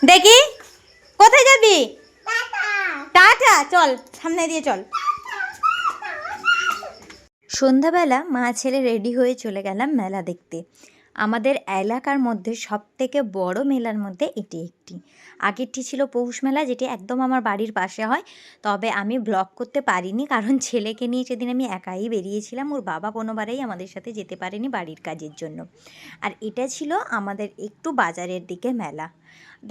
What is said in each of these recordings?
দেখি কোথায় যাবি? টাটা, চল সামনে দিয়ে চল। সন্ধ্যাবেলা মা ছেলে রেডি হয়ে চলে গেলাম মেলা দেখতে। আমাদের এলাকার মধ্যে সবথেকে বড় মেলার মধ্যে এটি একটি। আগেরটি ছিল পৌষ মেলা, যেটি একদম আমার বাড়ির পাশে হয়। তবে আমি ব্লগ করতে পারিনি, কারণ ছেলেকে নিয়ে সেদিন আমি একাই বেরিয়েছিলাম। ওর বাবা কোনোবারেই আমাদের সাথে যেতে পারেনি বাড়ির কাজের জন্য। আর এটা ছিল আমাদের একটু বাজারের দিকে মেলা,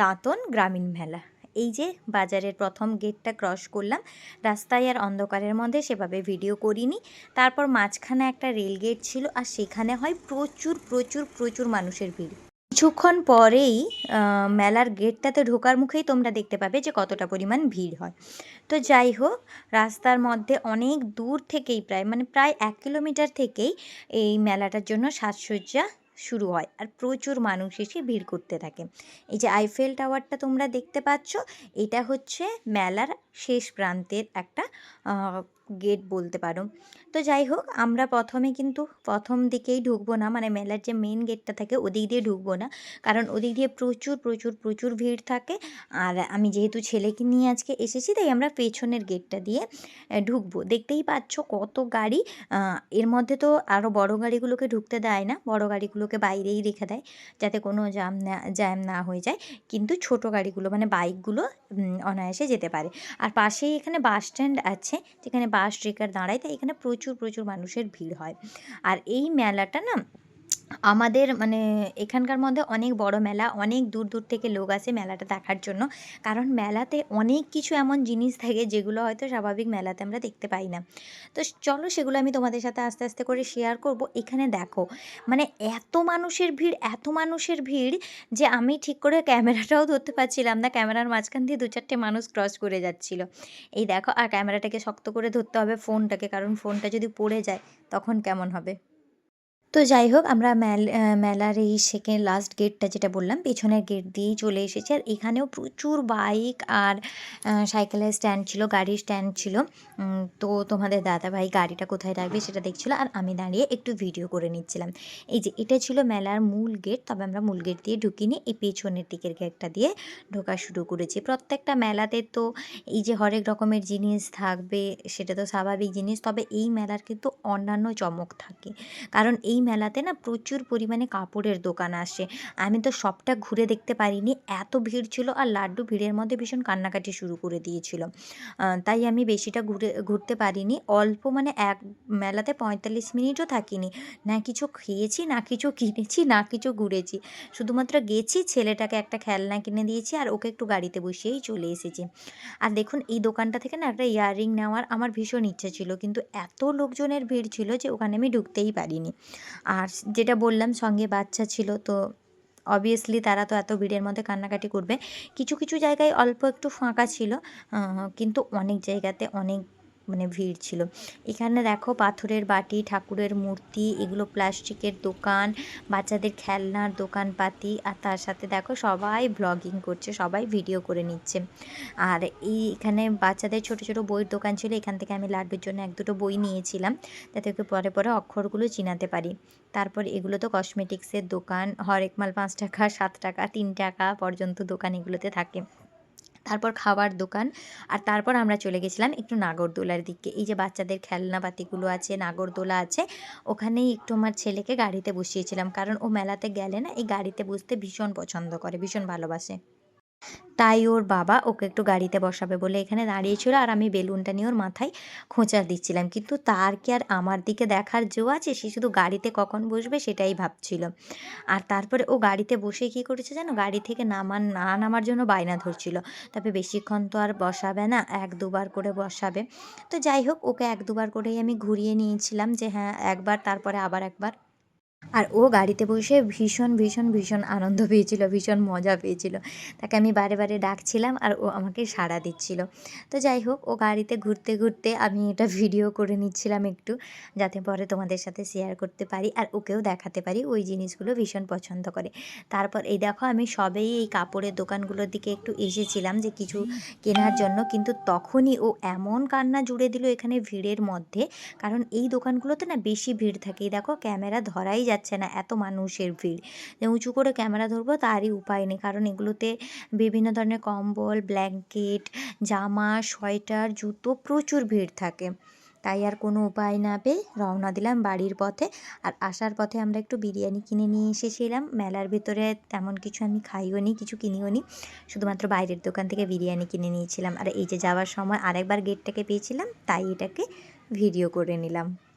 দাঁতন গ্রামীণ মেলা। এই যে বাজারের প্রথম গেটটা ক্রস করলাম, রাস্তায় আর অন্ধকারের মধ্যে সেভাবে ভিডিও করিনি। তারপর মাঝখানে একটা রেল গেট ছিল, আর সেখানে হয় প্রচুর প্রচুর প্রচুর মানুষের ভিড়। কিছুক্ষণ পরেই মেলার গেটটাতে ঢোকার মুখেই তোমরা দেখতে পাবে যে কতটা পরিমাণ ভিড় হয়। তো যাই হোক, রাস্তার মধ্যে অনেক দূর থেকেই প্রায় 1 কিলোমিটার থেকেই এই মেলাটার জন্য সাজসজ্জা শুরু হয়, আর প্রচুর মানুষ এসে ভিড় করতে থাকে। এই যে আইফেল টাওয়ারটা তোমরা দেখতে পাচ্ছ, এটা হচ্ছে মেলার শেষ প্রান্তের একটা গেট বলতে পারো। তো যাই হোক, আমরা প্রথমে কিন্তু প্রথম দিকেই ঢুকবো না, মানে মেলার যে মেন গেটটা থাকে ওদিক দিয়ে ঢুকবো না, কারণ ওদিক দিয়ে প্রচুর প্রচুর প্রচুর ভিড় থাকে। আর আমি যেহেতু ছেলেকে নিয়ে আজকে এসেছি, তাই আমরা পেছনের গেটটা দিয়ে ঢুকবো। দেখতেই পাচ্ছ কত গাড়ি। এর মধ্যে তো আরও বড় গাড়িগুলোকে ঢুকতে দেয় না, বড় গাড়িগুলোকে বাইরেই রেখে দেয় যাতে কোনো জ্যাম না হয়ে যায়। কিন্তু ছোট গাড়িগুলো মানে বাইকগুলো অনায়াসে যেতে পারে। আর পাশেই এখানে বাস স্ট্যান্ড আছে, যেখানে বাস ট্রেকার দাঁড়ায়, তাই এখানে প্রচুর প্রচুর মানুষের ভিড় হয়। আর এই মেলাটা না আমাদের মানে এখানকার মধ্যে অনেক বড় মেলা, অনেক দূর দূর থেকে লোক আসে মেলাটা দেখার জন্য। কারণ মেলাতে অনেক কিছু এমন জিনিস থাকে যেগুলো হয়তো স্বাভাবিক মেলাতে আমরা দেখতে পাই না। তো চলো সেগুলো আমি তোমাদের সাথে আস্তে আস্তে করে শেয়ার করব। এখানে দেখো, মানে এত মানুষের ভিড়, এত মানুষের ভিড় যে আমি ঠিক করে ক্যামেরাটাও ধরতে পারছিলাম না। ক্যামেরার মাঝখান দিয়ে 2-4টে মানুষ ক্রস করে যাচ্ছিল। এই দেখো, আর ক্যামেরাটাকে শক্ত করে ধরতে হবে ফোনটাকে, কারণ ফোনটা যদি পড়ে যায় তখন কেমন হবে। তো যাই হোক, আমরা মেলার এই সেকেন্ড লাস্ট গেটটা যেটা বললাম, পেছনের গেট দিয়েই চলে এসেছি। আর এখানেও প্রচুর বাইক আর সাইকেলের স্ট্যান্ড ছিল, গাড়ির স্ট্যান্ড ছিল। তো তোমাদের দাদাভাই গাড়িটা কোথায় রাখবে সেটা দেখছিল, আর আমি দাঁড়িয়ে একটু ভিডিও করে নিচ্ছিলাম। এই যে এটা ছিল মেলার মূল গেট, তবে আমরা মূল গেট দিয়ে ঢুকিনি, এই পেছনের দিকের গেটটা দিয়ে ঢোকা শুরু করেছি। প্রত্যেকটা মেলাতে তো এই যে হরেক রকমের জিনিস থাকবে, সেটা তো স্বাভাবিক জিনিস, তবে এই মেলার কিন্তু অন্যান্য চমক থাকে। কারণ এই মেলাতে না প্রচুর পরিমাণে কাপড়ের দোকান আসে। আমি তো সবটা ঘুরে দেখতে পারিনি, এত ভিড় ছিল। আর লাড্ডু ভিড়ের মধ্যে ভীষণ কান্নাকাটি শুরু করে দিয়েছিল। তাই আমি বেশিটা ঘুরতে পারিনি। অল্প মানে এক মেলাতে 45 মিনিটও থাকিনি। না কিছু খেয়েছি, না কিছু কিনেছি, না কিছু ঘুরেছি। শুধুমাত্র গেছি, ছেলেটাকে একটা খেলনা কিনে দিয়েছি, আর ওকে একটু গাড়িতে বসিয়েই চলে এসেছি। আর দেখুন, এই দোকানটা থেকে না একটা ইয়াররিং নেওয়ার আমার ভীষণ ইচ্ছে ছিল, কিন্তু এত লোকজনের ভিড় ছিল যে ওখানে আমি ঢুকতেই পারিনি। আর যেটা বললাম, সঙ্গে বাচ্চা ছিল, তো অবভিয়াসলি তারা তো এত ভিড়ের মধ্যে কান্নাকাটি করবে। কিছু কিছু জায়গায় অল্প একটু ফাঁকা ছিল, কিন্তু অনেক জায়গাতে অনেক মানে ভিড় ছিল। এখানে দেখো পাথরের বাটি, ঠাকুরের মূর্তি, এগুলো প্লাস্টিকের দোকান, বাচ্চাদের খেলনার দোকানপাতি, আর তার সাথে দেখো সবাই ব্লগিং করছে, সবাই ভিডিও করে নিচ্ছে। আর এখানে বাচ্চাদের ছোট ছোট বইয়ের দোকান ছিল, এখান থেকে আমি লাড্ডুর জন্য 1-2টো বই নিয়েছিলাম, যাতে ওকে পরে পরে অক্ষরগুলো চিনাতে পারি। তারপর এগুলো তো কসমেটিক্সের দোকান, হরেক মাল 5 টাকা, 7 টাকা, 3 টাকা পর্যন্ত দোকান এগুলোতে থাকে। তারপর খাবার দোকান। আর তারপর আমরা চলে গেছিলাম একটু নাগরদোলার দিকে। এই যে বাচ্চাদের খেলনাপাতিগুলো আছে, নাগরদোলা আছে, ওখানেই একটু আমার ছেলেকে গাড়িতে বসিয়েছিলাম, কারণ ও মেলাতে গেলে না এই গাড়িতে বসতে ভীষণ পছন্দ করে, ভীষণ ভালোবাসে। তাই ওর বাবা ওকে একটু গাড়িতে বসাবে বলে এখানে দাঁড়িয়েছিল, আর আমি বেলুনটা নিয়ে ওর মাথায় খোঁচা দিচ্ছিলাম। কিন্তু তার কি আর আমার দিকে দেখার জো আছে? সে শুধু গাড়িতে কখন বসবে সেটাই ভাবছিল। আর তারপরে ও গাড়িতে বসে কী করেছে জানো? গাড়ি থেকে না নামার জন্য বায়না ধরছিল। তবে বেশিক্ষণ তো আর বসাবে না, 1-2 বার করে বসাবে। তো যাই হোক, ওকে 1-2 বার করেই আমি ঘুরিয়ে নিয়েছিলাম, যে হ্যাঁ একবার, তারপরে আবার একবার। আর ও গাড়িতে বসে ভীষণ ভীষণ ভীষণ আনন্দ পেয়েছিল, ভীষণ মজা পেয়েছিল। তাকে আমি বারে বারে ডাকছিলাম, আর ও আমাকে সাড়া দিচ্ছিল। তো যাই হোক, ও গাড়িতে ঘুরতে ঘুরতে আমি এটা ভিডিও করে নিচ্ছিলাম একটু, যাতে পরে তোমাদের সাথে শেয়ার করতে পারি, আর ওকেও দেখাতে পারি। ওই জিনিসগুলো ভীষণ পছন্দ করে। তারপর এই দেখো, আমি সবেই এই কাপড়ের দোকানগুলোর দিকে একটু এসেছিলাম যে কিছু কেনার জন্য, কিন্তু তখনই ও এমন কান্না জুড়ে দিল এখানে ভিড়ের মধ্যে। কারণ এই দোকানগুলোতে না বেশি ভিড় থাকে। এই দেখো, ক্যামেরা ধরাই যাচ্ছে যাচ্ছে না, এত মানুষের ভিড়। যে উঁচু করে ক্যামেরা ধরবো তারই উপায় নেই, কারণ এগুলোতে বিভিন্ন ধরনের কম্বল, ব্ল্যাঙ্কেট, জামা, সোয়েটার, জুতো, প্রচুর ভিড় থাকে। তাই আর কোনো উপায় না পেয়ে রওনা দিলাম বাড়ির পথে। আর আসার পথে আমরা একটু বিরিয়ানি কিনে নিয়ে এসেছিলাম। মেলার ভেতরে তেমন কিছু আমি খাইও নি, কিছু কিনিও নি, শুধুমাত্র বাইরের দোকান থেকে বিরিয়ানি কিনে নিয়েছিলাম। আর এই যে যাওয়ার সময় আরেকবার গেটটাকে পেয়েছিলাম, তাই এটাকে ভিডিও করে নিলাম।